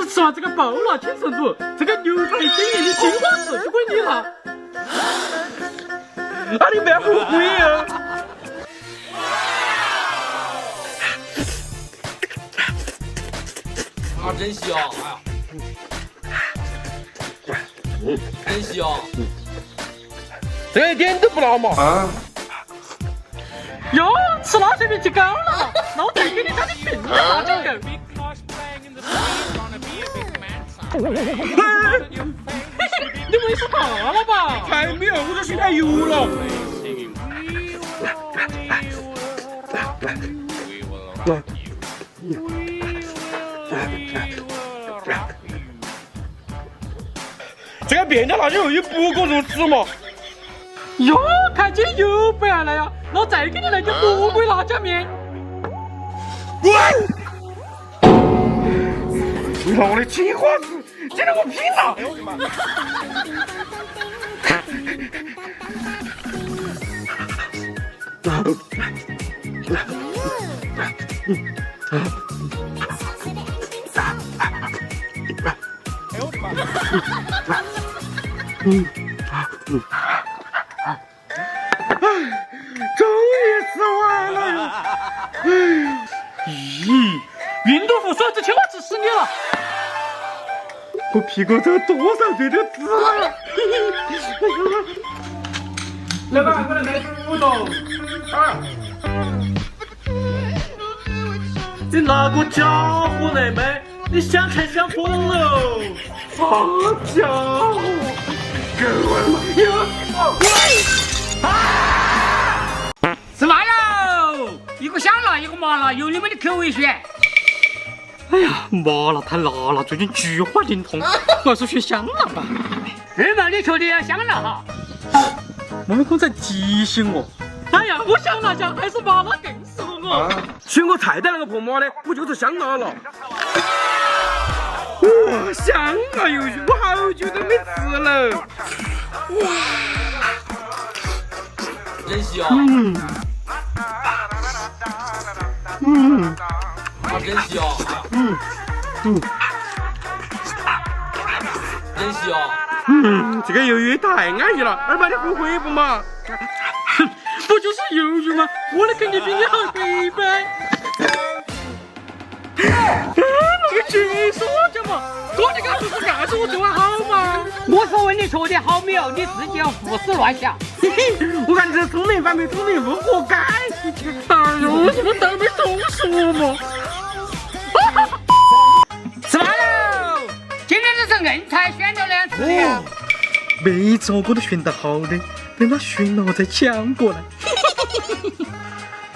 吃完这个爆辣天神肚，这个牛排今年的青花瓷就归你了。啊，你不要后悔啊！啊，真香！哎呀，真香！这个一点都不辣嘛！啊！哟，吃辣水平提高了，那我再给你加点平的辣椒粉。你胃是怕了吧？才没有，我这心太油了。这个变的辣椒又不过如此嘛。哟，看起又不要来呀，那我再给你来点魔鬼辣椒面。喂！为了我的青花瓷，竟然我拼了！终于吃完了。咦，孕豆腐说这青花瓷10年了，我屁股上多少岁都吃了。老板，我来买猪肉。你拿个家伙来买，你想开想疯了。好家伙，够了吗？吃饭喽！一个香辣，一个麻辣，由你们的口味选。哎呀，麻辣太辣了，最近菊花灵通，我还是选香辣吧。Ermao，你确定要香辣哈？外公在提醒我。哎呀，我香辣香还是麻辣更适合我。选个菜单那个婆妈呢，我就是香辣了。哇，香啊又香，我好久都没吃了。哇，真香！啊，真香！真香！这个鱿鱼太安逸了，Ermao你后悔不嘛？哼，不就是鱿鱼吗？我的肯定比你好100倍。那个绝杀家嘛，哥你敢说是暗示我这碗好吗？我是问你确定好没有，你自己要胡思乱想。我看你这聪明反被聪明误，活该！哎呦，我怎么都没重视我嘛？吃饭喽！今天这是硬菜选了2次呀。每次我都选得好的，等他选了我再抢过来。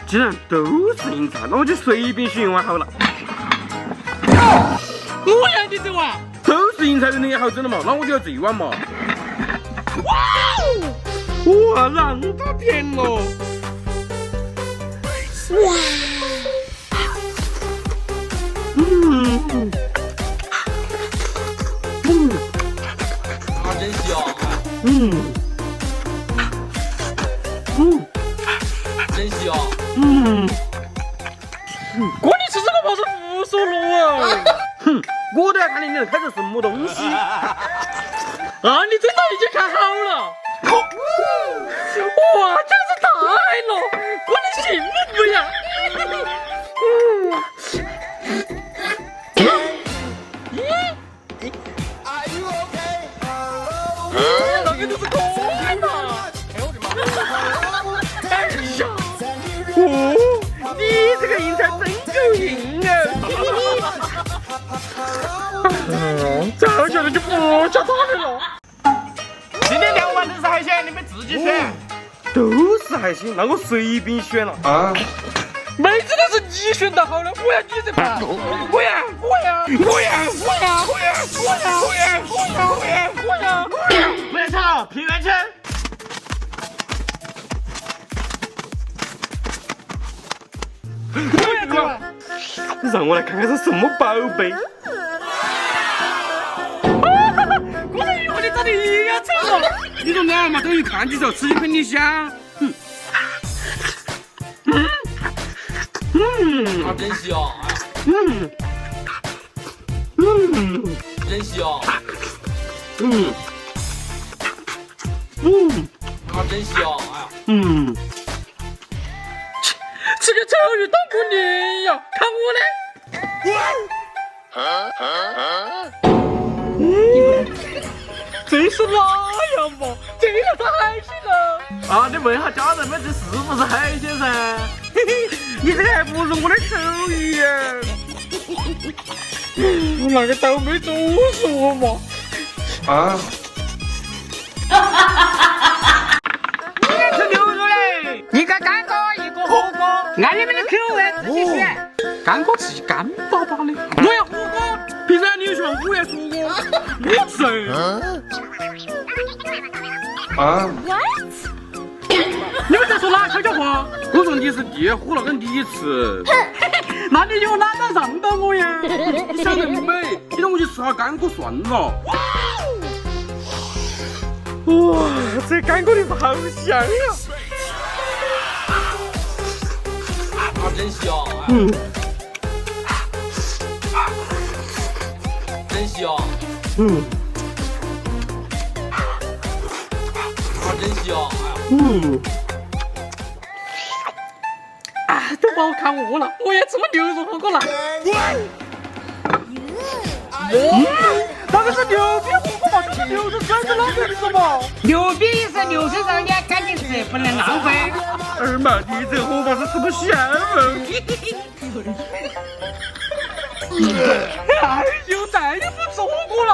既然都是硬菜，那我就随便选一碗好了。我要你这碗，都是硬菜，人也好整了嘛，那我就要这一碗嘛。哇，浪大甜了！哇，啊，真香！真香！哥，你吃这个怕是胡说了啊！哼，我都要看你能开成什么东西。啊，你真的已经看好了？哇，真是太了！哥，你信不呀？那个就是空的。哎呀，你这个硬菜真够硬啊！再下来就不叫他们了。今天2碗都是海鲜，你们自己选。都是海鲜，那我随便选了啊！妹子，那是你选的好了，我要你这盘。我要！不要吵，平安城。让我来看看是什么宝贝。我这鱼和你长得一样丑了。你说俺嘛，都一看就知道，吃起肯定香。啊，真香！真香。真香！哎呀，吃个臭鱼当过年呀！看我嘞！这是哪样嘛？这个是海鲜了！啊，你问下家人们这是不是海鲜噻？嘿嘿，你这个还不如我的臭鱼呀！我那个倒霉都是我嘛！啊！吃牛肉嘞，一个干锅，一个火锅，按你们的口味自己选。干锅吃干巴巴的，我要火锅。凭啥你选我要说我？你谁？啊！你们在说哪悄悄话？我说你是第一，火了跟第一次。那你就懒得让到我呀？你想得美，你让我去吃下干锅算了。哇，这干锅的是好香呀！真香！真香！真香！都把我看饿了，我也吃我牛肉火锅了。那个是牛逼火锅嘛，这是牛肉酸的浪费的是嘛？牛逼是流水上的，肯定是不能浪费。二毛，你这火锅是什么香哦？哎呦，再也不吃火锅了。